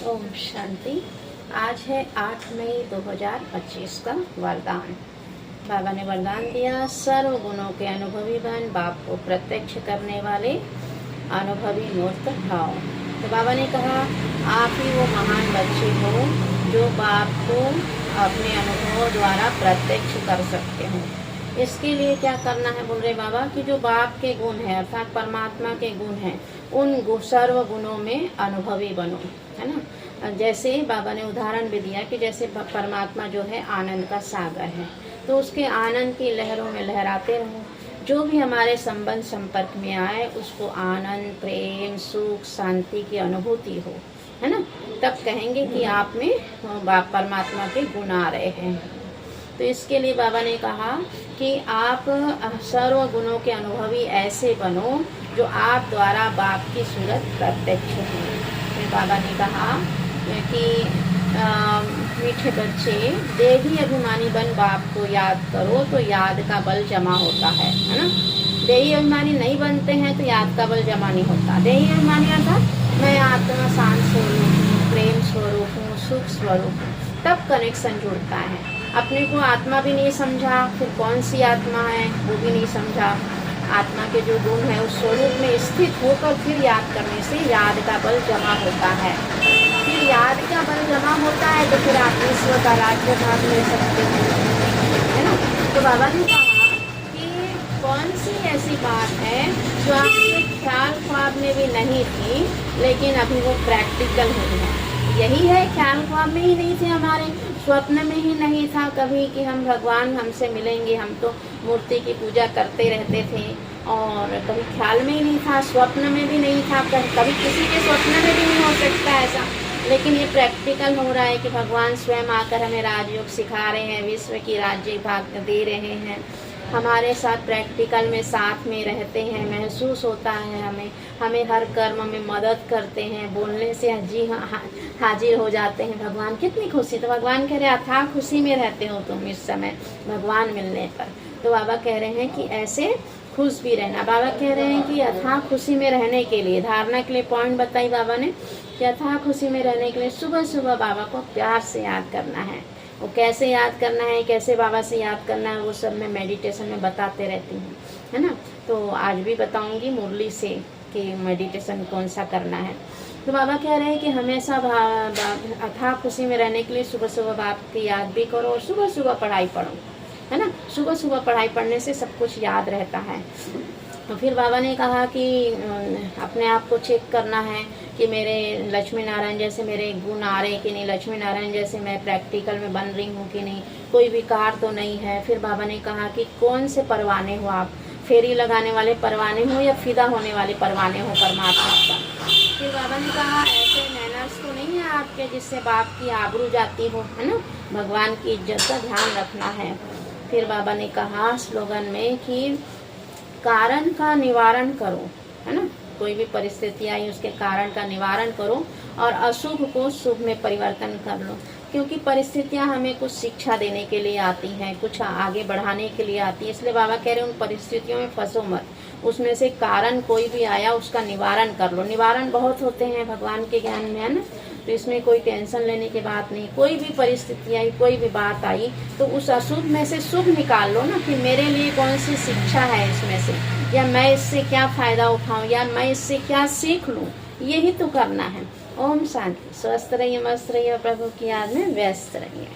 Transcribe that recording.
ओम शांति। आज है 8 मई 2025 का वरदान। बाबा ने वरदान दिया, सर्व गुणों के अनुभवी बन, बाप को प्रत्यक्ष करने वाले अनुभवी मूर्त भाव। तो बाबा ने कहा, आप ही वो महान बच्चे हो जो बाप को अपने अनुभवों द्वारा प्रत्यक्ष कर सकते हो। इसके लिए क्या करना है, बोल रहे बाबा, कि जो बाप के गुण है अर्थात परमात्मा के गुण हैं, उन सर्व गुणों में अनुभवी बनो, है ना। जैसे बाबा ने उदाहरण भी दिया कि जैसे परमात्मा जो है आनंद का सागर है, तो उसके आनंद की लहरों में लहराते रहो। जो भी हमारे संबंध संपर्क में आए उसको आनंद, प्रेम, सुख, शांति की अनुभूति हो, है ना। तब कहेंगे कि आप में परमात्मा के गुण आ रहे हैं। तो इसके लिए बाबा ने कहा कि आप सर्व गुणों के अनुभवी ऐसे बनो जो आप द्वारा बाप की सूरत प्रत्यक्ष हो। फिर बाबा ने कहा कि मीठे बच्चे, देही अभिमानी बन बाप को याद करो तो याद का बल जमा होता है ना। देही अभिमानी नहीं बनते हैं तो याद का बल जमा नहीं होता। देही अभिमानी अर्थात मैं आत्मा, शांत स्वरूप हूँ, प्रेम स्वरूप हूँ, सुख स्वरूप हूँ, तब कनेक्शन जुड़ता है। अपने को आत्मा भी नहीं समझा, फिर कौन सी आत्मा है वो भी नहीं समझा। आत्मा के जो गुण है उस स्वरूप में स्थित होकर फिर याद करने से याद का बल जमा होता है। फिर याद का बल जमा होता है तो फिर आप विश्व का राज्य भाग ले सकते हैं, है ना। तो बाबा ने कहा कि कौन सी ऐसी बात है जो आपके ख्याल ख्वाब में भी नहीं थी लेकिन अभी वो प्रैक्टिकल हुई है। यही है, ख्याल ख्वाब में ही नहीं थे, हमारे स्वप्न में ही नहीं था कभी कि हम भगवान हमसे मिलेंगे। हम तो मूर्ति की पूजा करते रहते थे और कभी ख्याल में ही नहीं था, स्वप्न में भी नहीं था, कभी किसी के स्वप्न में भी नहीं हो सकता ऐसा। लेकिन ये प्रैक्टिकल हो रहा है कि भगवान स्वयं आकर हमें राजयोग सिखा रहे हैं, विश्व की राज्य भाग दे रहे हैं, हमारे साथ प्रैक्टिकल में साथ में रहते हैं, महसूस होता है हमें हर कर्म में मदद करते हैं, बोलने से जी हाजिर हो जाते हैं भगवान। कितनी खुशी। तो भगवान कह रहे अथाह खुशी में रहते हो तुम इस समय भगवान मिलने पर। तो बाबा कह रहे हैं कि ऐसे खुश भी रहना। बाबा कह रहे हैं कि अथाह खुशी में रहने के लिए, धारणा के लिए पॉइंट बताई बाबा ने कि अथाह खुशी में रहने के लिए सुबह सुबह बाबा को प्यार से याद करना है। वो कैसे याद करना है, कैसे बाबा से याद करना है, वो सब मैं मेडिटेशन में बताते रहती हूँ, है ना। तो आज भी बताऊंगी मुरली से कि मेडिटेशन कौन सा करना है। तो बाबा कह रहे हैं कि हमेशा अथाह खुशी में रहने के लिए सुबह सुबह बाप की याद भी करो और सुबह सुबह पढ़ाई पढ़ो, है ना। सुबह सुबह पढ़ाई पढ़ने से सब कुछ याद रहता है। तो फिर बाबा ने कहा कि अपने आप को चेक करना है कि मेरे लक्ष्मी नारायण जैसे मेरे गुण आ रहे कि नहीं, लक्ष्मी नारायण जैसे मैं प्रैक्टिकल में बन रही हूँ कि नहीं, कोई विकार तो नहीं है। फिर बाबा ने कहा कि कौन से परवाने हो आप, फेरी लगाने वाले परवाने हो या फिदा होने वाले परवाने हो परमात्मा का। फिर बाबा ने कहा ऐसे मैनर्स तो नहीं है आपके जिससे बाप की आबरू जाती हो, है ना। भगवान की इज्जत का ध्यान रखना है। फिर बाबा ने कहा स्लोगन में कि कारण का निवारण करो, है ना। कोई भी परिस्थिति आई उसके कारण का निवारण करो और अशुभ को शुभ में परिवर्तन कर लो। क्योंकि परिस्थितियां हमें कुछ शिक्षा देने के लिए आती हैं, कुछ आगे बढ़ाने के लिए आती है। इसलिए बाबा कह रहे हैं उन परिस्थितियों में फंसो मत। उसमें से कारण कोई भी आया उसका निवारण कर लो। निवारण बहुत होते हैं भगवान के ज्ञान में, है ना। तो इसमें कोई टेंशन लेने की बात नहीं। कोई भी परिस्थिति आई, कोई भी बात आई तो उस अशुभ में से शुभ निकाल लो ना, कि मेरे लिए कौन सी शिक्षा है इसमें से, या मैं इससे क्या फायदा उठाऊं, या मैं इससे क्या सीख लूं। यही तो करना है। ओम शांति। स्वस्थ रहिए, मस्त रहिए, प्रभु की याद में व्यस्त रहिए।